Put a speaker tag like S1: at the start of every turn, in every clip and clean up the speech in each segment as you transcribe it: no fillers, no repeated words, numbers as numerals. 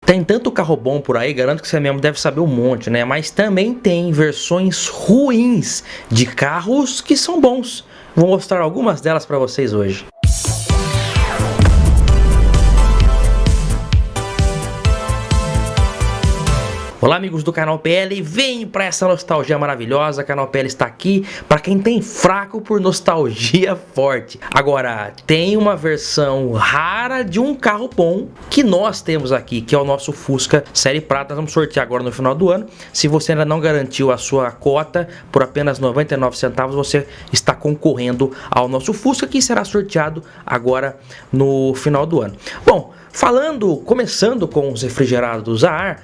S1: Tem tanto carro bom por aí, garanto que você mesmo deve saber um monte, né? Mas também tem versões ruins de carros que são bons. Vou mostrar algumas delas para vocês hoje. Olá amigos do canal PL, vem para essa nostalgia maravilhosa. O canal PL está aqui para quem tem fraco por nostalgia forte. Agora, tem uma versão rara de um carro bom que nós temos aqui, que é o nosso Fusca Série Prata. Nós vamos sortear agora no final do ano. Se você ainda não garantiu a sua cota, por apenas 99 centavos você está concorrendo ao nosso Fusca, que será sorteado agora no final do ano. Bom, começando com os refrigerados a ar,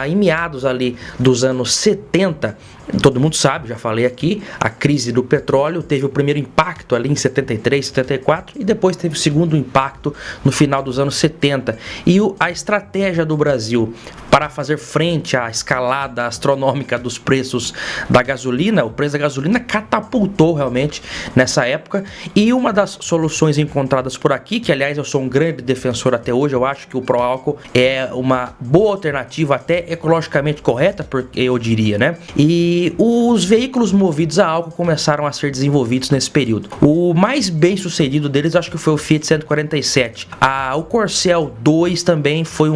S1: em meados ali dos anos 70, todo mundo sabe, já falei aqui, a crise do petróleo teve o primeiro impacto ali em 73, 74 e depois teve o segundo impacto no final dos anos 70. E a estratégia do Brasil para fazer frente à escalada astronômica dos preços da gasolina, o preço da gasolina catapultou realmente nessa época, e uma das soluções encontradas por aqui, que aliás eu sou um grande defensor até hoje, eu acho que o Proálcool é uma boa alternativa, até ecologicamente correta, porque eu diria, né? E os veículos movidos a álcool começaram a ser desenvolvidos nesse período. O mais bem sucedido deles acho que foi o Fiat 147. O Corcel 2 também foi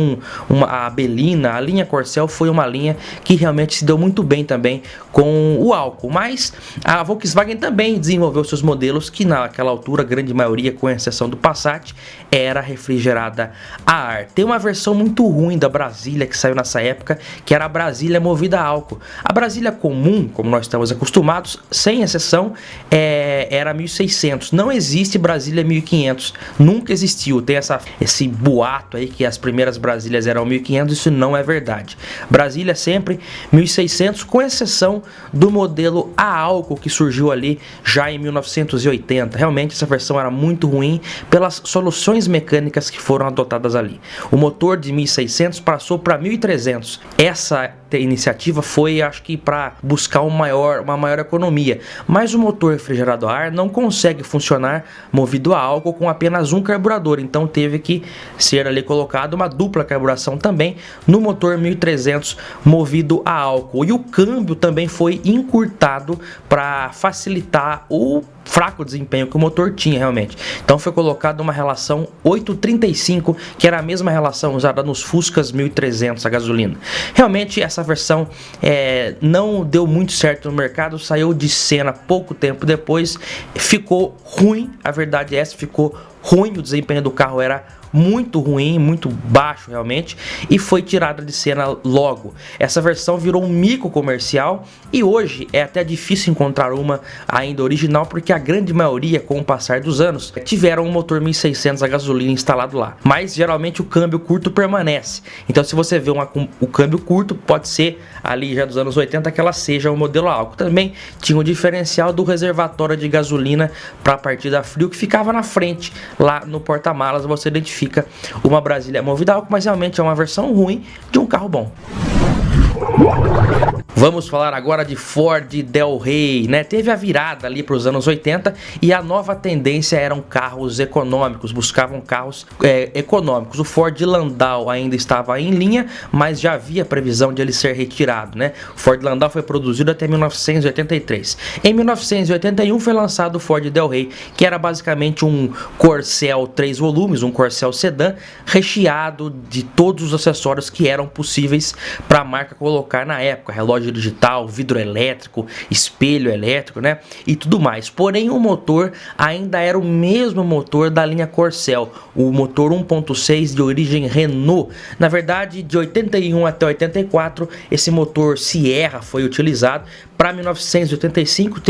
S1: a Belina, a linha Corcel foi uma linha que realmente se deu muito bem também com o álcool. Mas a Volkswagen também desenvolveu seus modelos que naquela altura, a grande maioria, com exceção do Passat, era refrigerada a ar. Tem uma versão muito ruim da Brasília que saiu nessa época, que era a Brasília movida a álcool. A Brasília comum, como nós estamos acostumados, sem exceção, era 1600. Não existe Brasília 1500. Nunca existiu. Tem esse boato aí que as primeiras Brasílias eram 1500. Isso não é verdade. Brasília sempre 1600, com exceção do modelo a álcool que surgiu ali já em 1980. Realmente essa versão era muito ruim pelas soluções mecânicas que foram adotadas ali. O motor de 1600 passou para 1300. Essa iniciativa foi, acho que, para buscar uma maior economia, mas o motor refrigerado a ar não consegue funcionar movido a álcool com apenas um carburador, então teve que ser ali colocado uma dupla carburação também no motor 1300 movido a álcool, e o câmbio também foi encurtado para facilitar o fraco desempenho que o motor tinha realmente. Então foi colocada uma relação 8:35, que era a mesma relação usada nos Fuscas 1300 a gasolina. Realmente essa versão não deu muito certo no mercado, saiu de cena pouco tempo depois, ficou ruim, a verdade é essa, ficou ruim, o desempenho do carro era muito ruim, muito baixo realmente, e foi tirada de cena logo. Essa versão virou um mico comercial e hoje é até difícil encontrar uma ainda original, porque a grande maioria, com o passar dos anos, tiveram um motor 1600 a gasolina instalado lá. Mas geralmente o câmbio curto permanece. Então se você vê o câmbio curto, pode ser ali já dos anos 80 que ela seja o modelo a álcool. Também tinha o diferencial do reservatório de gasolina para a partida a frio, que ficava na frente, lá no porta-malas. Você identifica uma Brasília movida a álcool, mas realmente é uma versão ruim de um carro bom. Vamos falar agora de Ford Del Rey, né? Teve a virada ali para os anos 80 e a nova tendência eram carros econômicos, buscavam carros econômicos. O Ford Landau ainda estava em linha, mas já havia previsão de ele ser retirado, né? O Ford Landau foi produzido até 1983. Em 1981 foi lançado o Ford Del Rey, que era basicamente um Corcel 3 volumes, um Corcel sedã, recheado de todos os acessórios que eram possíveis para a marca colocar na época: relógio digital, vidro elétrico, espelho elétrico, né, e tudo mais. Porém o motor ainda era o mesmo motor da linha Corcel, o motor 1.6 de origem Renault. Na verdade, de 81 até 84 esse motor Sierra foi utilizado. Para 1985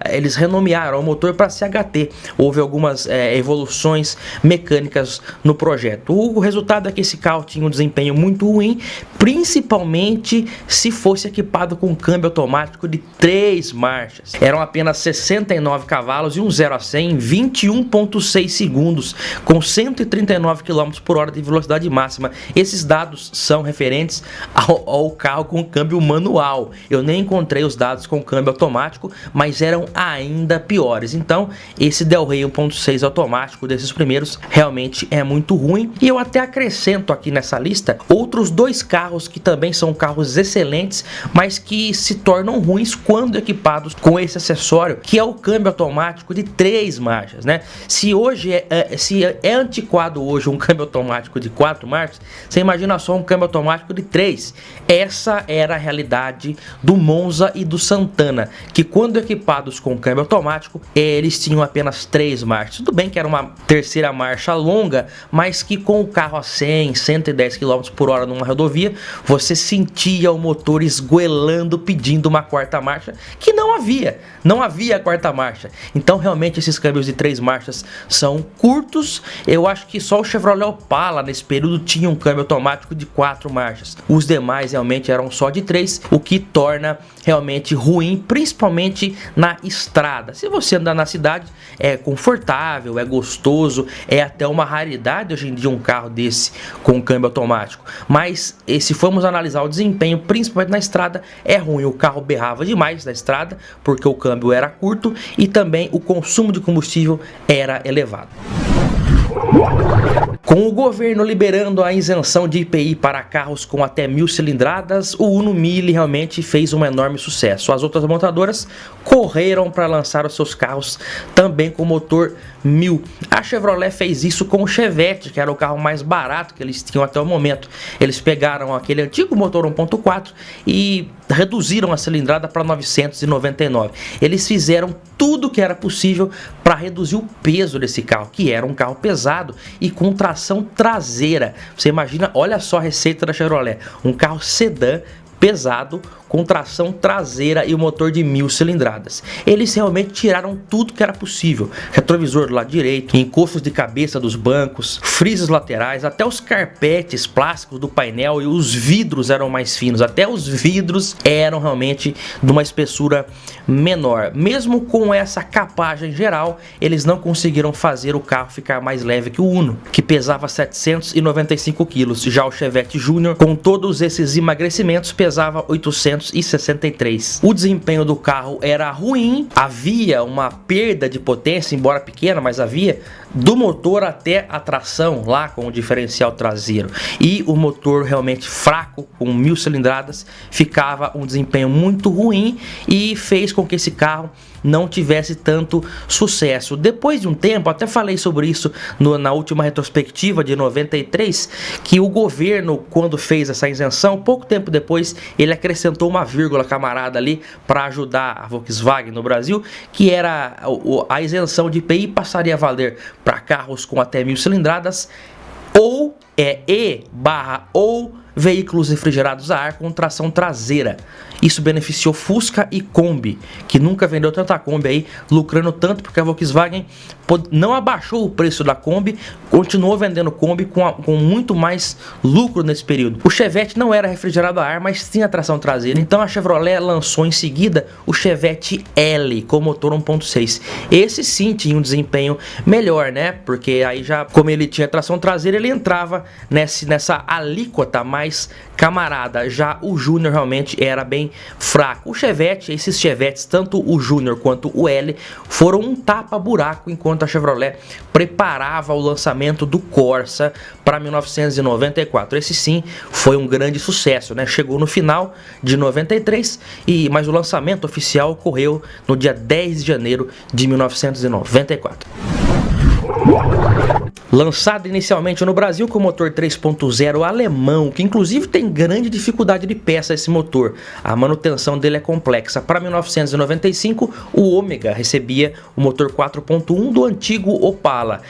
S1: eles renomearam o motor para CHT. Houve algumas evoluções mecânicas no projeto. O resultado é que esse carro tinha um desempenho muito ruim, principalmente somente se fosse equipado com câmbio automático de 3 marchas. Eram apenas 69 cavalos e um 0 a 100 em 21,6 segundos, com 139 km por hora de velocidade máxima. Esses dados são referentes ao carro com câmbio manual. Eu nem encontrei os dados com câmbio automático, mas eram ainda piores. Então, esse Del Rey 1.6 automático desses primeiros realmente é muito ruim. E eu até acrescento aqui nessa lista outros dois carros que também são carros excelentes, mas que se tornam ruins quando equipados com esse acessório, que é o câmbio automático de 3 marchas, né? Se é antiquado hoje um câmbio automático de 4 marchas, você imagina só um câmbio automático de 3. Essa era a realidade do Monza e do Santana, que quando equipados com câmbio automático, eles tinham apenas 3 marchas. Tudo bem que era uma terceira marcha longa, mas que com o carro a 100, 110 km por hora numa rodovia, você sentia o motor esgoelando, pedindo uma quarta marcha, que não havia quarta marcha. Então realmente esses câmbios de 3 marchas são curtos. Eu acho que só o Chevrolet Opala nesse período tinha um câmbio automático de 4 marchas. Os demais realmente eram só de 3, o que torna realmente ruim, principalmente na estrada. Se você andar na cidade, é confortável, é gostoso, é até uma raridade hoje em dia um carro desse com câmbio automático. Mas se formos analisar o desempenho, principalmente na estrada, é ruim. O carro berrava demais na estrada, porque o câmbio era curto e também o consumo de combustível era elevado. Com o governo liberando a isenção de IPI para carros com até 1.000 cilindradas, o Uno Mille realmente fez um enorme sucesso. As outras montadoras correram para lançar os seus carros também com motor 1000. A Chevrolet fez isso com o Chevette, que era o carro mais barato que eles tinham até o momento. Eles pegaram aquele antigo motor 1.4 e reduziram a cilindrada para 999. Eles fizeram tudo que era possível para reduzir o peso desse carro, que era um carro pesado e com tração traseira. Você imagina, olha só a receita da Chevrolet, um carro sedã pesado, com tração traseira e o motor de 1000 cilindradas. Eles realmente tiraram tudo que era possível. Retrovisor do lado direito, encostos de cabeça dos bancos, frisos laterais, até os carpetes plásticos do painel e os vidros eram mais finos. Até os vidros eram realmente de uma espessura menor. Mesmo com essa capagem geral, eles não conseguiram fazer o carro ficar mais leve que o Uno, que pesava 795 kg. Já o Chevette Júnior, com todos esses emagrecimentos, pesava 863. O desempenho do carro era ruim, havia uma perda de potência, embora pequena, mas havia, do motor até a tração lá com o diferencial traseiro, e o motor realmente fraco, com 1000 cilindradas, ficava um desempenho muito ruim e fez com que esse carro não tivesse tanto sucesso. Depois de um tempo, até falei sobre isso na última retrospectiva de 93, que o governo, quando fez essa isenção, pouco tempo depois, ele acrescentou uma vírgula camarada ali para ajudar a Volkswagen no Brasil, que era a isenção de IPI passaria a valer para carros com até 1000 cilindradas ou veículos refrigerados a ar com tração traseira. Isso beneficiou Fusca e Kombi, que nunca vendeu tanta Kombi aí, lucrando tanto, porque a Volkswagen não abaixou o preço da Kombi, continuou vendendo Kombi com muito mais lucro nesse período. O Chevette não era refrigerado a ar, mas tinha tração traseira, então a Chevrolet lançou em seguida o Chevette L com motor 1.6. Esse sim tinha um desempenho melhor, né? Porque aí já, como ele tinha tração traseira, ele entrava nessa alíquota mais camarada. Já o Júnior realmente era bem fraco. O Chevette, esses Chevettes, tanto o Júnior quanto o L, foram um tapa-buraco enquanto a Chevrolet preparava o lançamento do Corsa para 1994. Esse sim foi um grande sucesso, né? Chegou no final de 93, mas o lançamento oficial ocorreu no dia 10 de janeiro de 1994. Lançado inicialmente no Brasil com motor 3.0 alemão, que inclusive tem grande dificuldade de peça esse motor, a manutenção dele é complexa. Para 1995, o Ômega recebia o motor 4.1 do antigo Opala.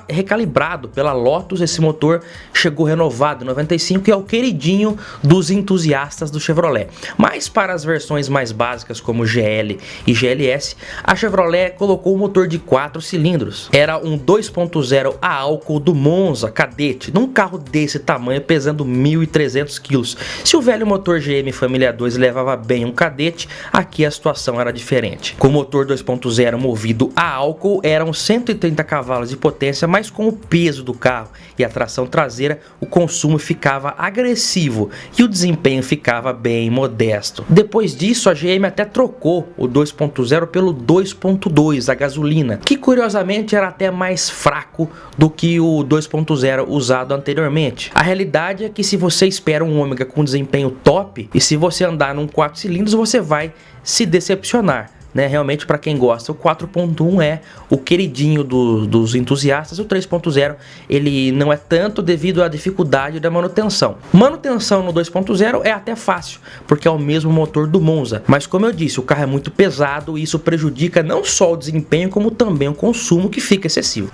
S1: Recalibrado pela Lotus, esse motor chegou renovado em 95 e é o queridinho dos entusiastas do Chevrolet. Mas para as versões mais básicas como GL e GLS, a Chevrolet colocou o motor de 4 cilindros. Era um 2.0 a álcool do Monza Cadete, num carro desse tamanho pesando 1.300 kg. Se o velho motor GM Família 2 levava bem um Cadete, aqui a situação era diferente. Com o motor 2.0 movido a álcool, eram 130 cavalos de potência, mas com o peso do carro e a tração traseira, o consumo ficava agressivo e o desempenho ficava bem modesto. Depois disso, a GM até trocou o 2.0 pelo 2.2 a gasolina, que curiosamente era até mais fraco do que o 2.0 usado anteriormente. A realidade é que se você espera um Ômega com desempenho top, e se você andar num 4 cilindros, você vai se decepcionar. Realmente, para quem gosta, o 4.1 é o queridinho dos entusiastas. O 3.0 ele não é tanto devido à dificuldade da manutenção. Manutenção no 2.0 é até fácil, porque é o mesmo motor do Monza, mas como eu disse, o carro é muito pesado e isso prejudica não só o desempenho, como também o consumo, que fica excessivo.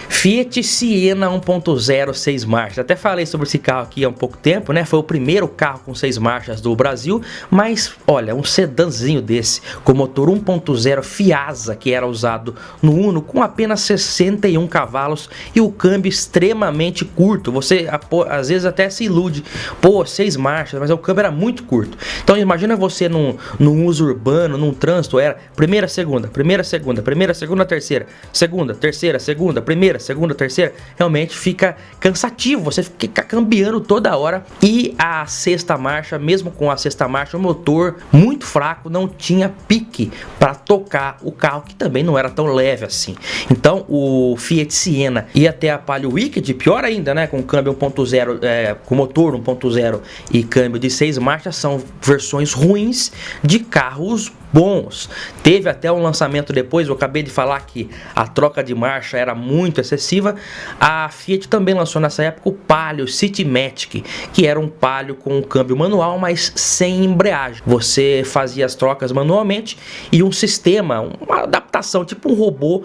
S1: Fiat Siena 1.0 6 marchas. Até falei sobre esse carro aqui há um pouco tempo, Foi o primeiro carro com 6 marchas do Brasil, mas olha, um sedanzinho desse, com motor 1.0 Fiasa, que era usado no Uno, com apenas 61 cavalos e o câmbio extremamente curto. Você às vezes até se ilude, 6 marchas, mas o câmbio era muito curto. Então imagina você num uso urbano, num trânsito, era primeira, segunda, primeira, segunda, primeira, segunda, terceira, segunda, terceira, segunda, primeira, segunda, terceira, realmente fica cansativo, você fica cambiando toda hora. E a sexta marcha, mesmo com a sexta marcha, o motor muito fraco, não tinha pique para tocar o carro, que também não era tão leve assim. Então o Fiat Siena e até a Palio Wicked, pior ainda, com câmbio 1.0, com motor 1.0 e câmbio de 6 marchas, são versões ruins de carros bons. Teve até um lançamento depois, eu acabei de falar que a troca de marcha era muito excessiva. A Fiat também lançou nessa época o Palio Citymatic, que era um Palio com um câmbio manual, mas sem embreagem. Você fazia as trocas manualmente e um sistema, uma adaptação, tipo um robô,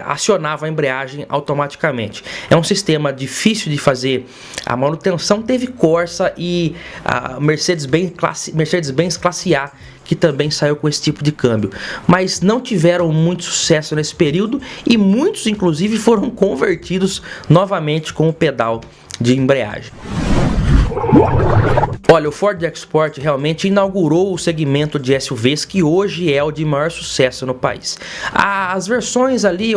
S1: acionava a embreagem automaticamente. É um sistema difícil de fazer a manutenção. Teve Corsa e a Mercedes-Benz Classe A, que também saiu com esse tipo de câmbio, mas não tiveram muito sucesso nesse período e muitos inclusive foram convertidos novamente com o pedal de embreagem. Olha, o Ford EcoSport realmente inaugurou o segmento de SUVs que hoje é o de maior sucesso no país. As versões ali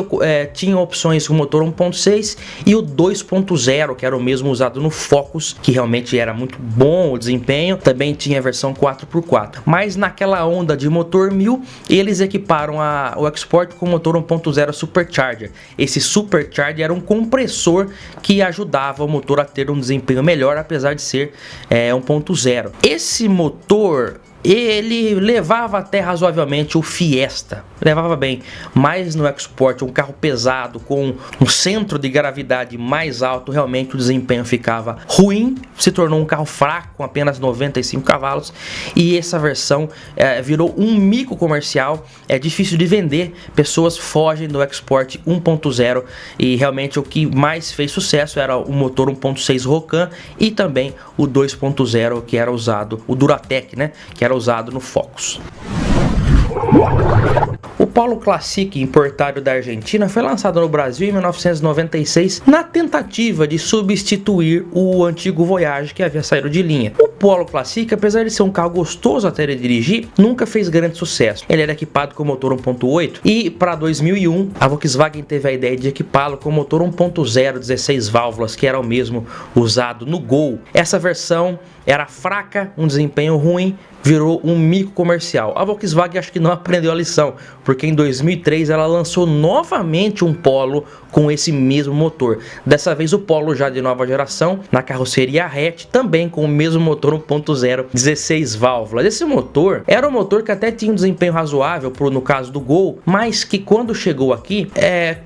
S1: tinham opções com motor 1.6 e o 2.0, que era o mesmo usado no Focus, que realmente era muito bom o desempenho. Também tinha a versão 4x4. Mas naquela onda de motor 1000, eles equiparam o EcoSport com motor 1.0 Supercharger. Esse Supercharger era um compressor que ajudava o motor a ter um desempenho melhor, apesar de ser 1.0. Esse motor, ele levava até razoavelmente o Fiesta, levava bem, mas no EcoSport, um carro pesado com um centro de gravidade mais alto, realmente o desempenho ficava ruim, se tornou um carro fraco com apenas 95 cavalos e essa versão virou um mico comercial, é difícil de vender, pessoas fogem do EcoSport 1.0 e realmente o que mais fez sucesso era o motor 1.6 Rocan e também o 2.0 que era usado, o Duratec, que era usado no Focus. O Polo Classic, importado da Argentina, foi lançado no Brasil em 1996 na tentativa de substituir o antigo Voyage que havia saído de linha. O Polo Classic, apesar de ser um carro gostoso até de dirigir, nunca fez grande sucesso. Ele era equipado com motor 1.8 e para 2001 a Volkswagen teve a ideia de equipá-lo com motor 1.0 16 válvulas, que era o mesmo usado no Gol. Essa versão era fraca, um desempenho ruim, virou um mico comercial. A Volkswagen acho que não aprendeu a lição, porque em 2003 ela lançou novamente um Polo com esse mesmo motor. Dessa vez o Polo já de nova geração, na carroceria hatch, também com o mesmo motor 1.0 16 válvulas. Esse motor era um motor que até tinha um desempenho razoável no caso do Gol, mas que quando chegou aqui,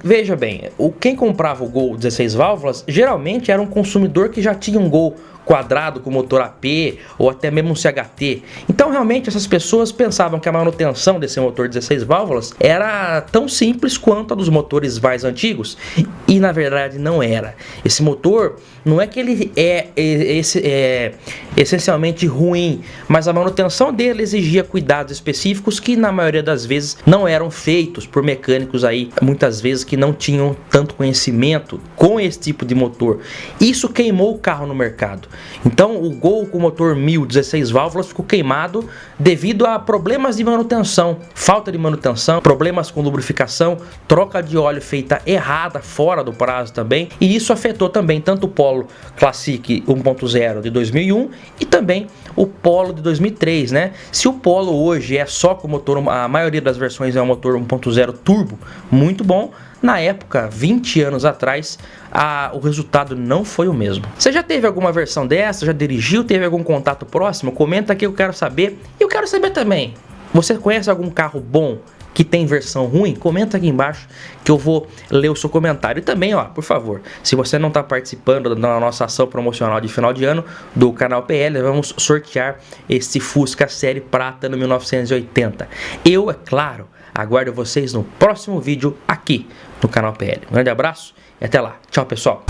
S1: veja bem, quem comprava o Gol 16 válvulas geralmente era um consumidor que já tinha um Gol quadrado com motor AP ou até mesmo um CHT. Então realmente essas pessoas pensavam que a manutenção desse motor 16 válvulas era tão simples quanto a dos motores mais antigos e na verdade não era. Esse motor não é que ele é essencialmente ruim, mas a manutenção dele exigia cuidados específicos que na maioria das vezes não eram feitos por mecânicos aí, muitas vezes que não tinham tanto conhecimento com esse tipo de motor. Isso queimou o carro no mercado. Então o Gol com motor 1000, 16 válvulas ficou queimado devido a problemas de manutenção, falta de manutenção, problemas com lubrificação, troca de óleo feita errada, fora do prazo também, e isso afetou também tanto o Polo Classic 1.0 de 2001 e também o Polo de 2003, né? Se o Polo hoje é só com motor, a maioria das versões é um motor 1.0 turbo, muito bom, na época, 20 anos atrás, o resultado não foi o mesmo. Você já teve alguma versão dessa? Já dirigiu? Teve algum contato próximo? Comenta aqui, eu quero saber. E eu quero saber também, você conhece algum carro bom que tem versão ruim? Comenta aqui embaixo que eu vou ler o seu comentário. E também, ó, por favor, se você não está participando da nossa ação promocional de final de ano do canal PL, vamos sortear esse Fusca Série Prata no 1980. Eu, é claro, aguardo vocês no próximo vídeo aqui no canal PL. Um grande abraço e até lá. Tchau, pessoal.